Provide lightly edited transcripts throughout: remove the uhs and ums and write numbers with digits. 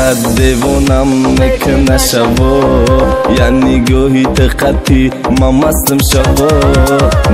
فقط دیوونم میکنه شبا، یعنی گوهی تقتی ما مستم شبا.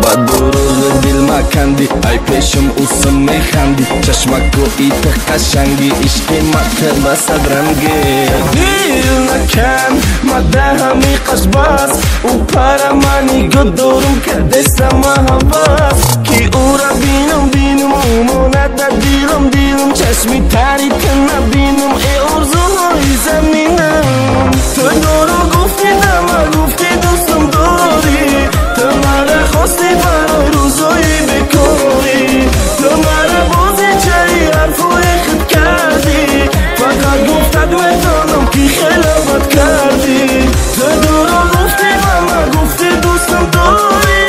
با دروغ دل مکندی ای پیشم اوسم میخندی، چشمک گوهی تقشنگی عشقی مت بسد رنگی. دل نکن مده همی قشباز او پارا منی گدورم کرده سما حواس، کی او را بینم اومونه در دیلم چشمی تری تنه بینم ای ارزوهای زمینم. تو دورو گفتی نما گفتی دوستم داری، تو مرا خواستی برای روزایی بکاری، تو مرا بازی چایی حرفای خود کردی، فقط گفتد میدانم کی خلافت کردی. تو دورو گفتی نما گفتی دوستم داری،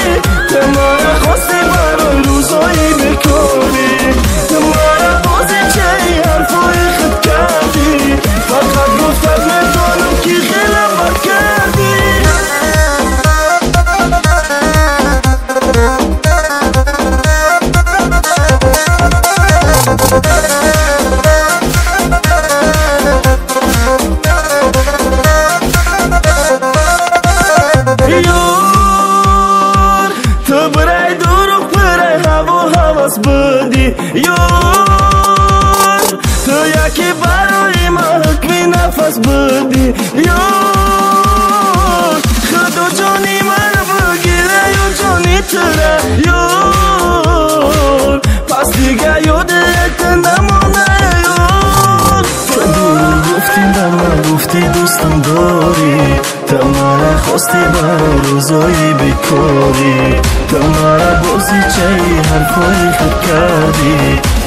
تو مرا خواستی برای روزایی بکاری، تو مرا بازی چایی حرفای خود کردی، فقط گفتد میدانم کی خلافت کردی. تو برای دروغ برای هواس بودی یار، تو یکی برای ما حکمی نفس بودی یار، خدا جانی من بگیره یا جانی تره یار، پس دیگه یادت نمانه یار. تو دروغ گفتی من گفتی دوستم داری، تو مرا خواستی برای روزایی بکاری، تو مرا بازی چایی حرفای خود کردی،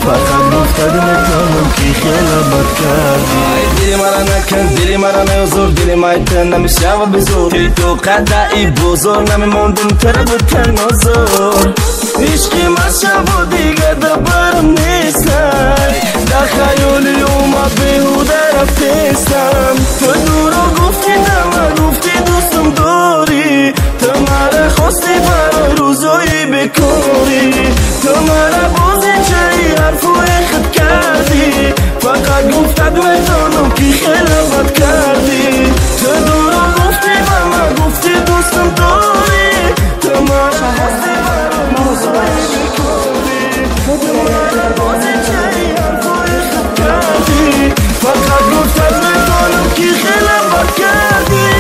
فقط گفتد میتونم کی خلافت کردی. دلی مرا نکن دلی مرا نیازور، دلی مایتن نمیشه و بزور، که تو قدعی بزرگ نمیموندم تره بود تنازور. عشقی من شب و دیگه دبرم نیستم، در خیالی اومد بیهوده رفتیستم. تو دورو گفتی نما گفتی دوستم داری، تو مرا خواستی برای روزایی بکاری، تو مرا بازی چایی حرفای خود کردی، فقط گفتد میدانم کی خلافت کردی. تو دورو گفتی نما گفتی دوستم داری، تو مرا خواستی برای روزایی بکاری، تو مرا بازی چایی حرفای خود کردی، فقط گفتد میدانم کی خلافت کردی.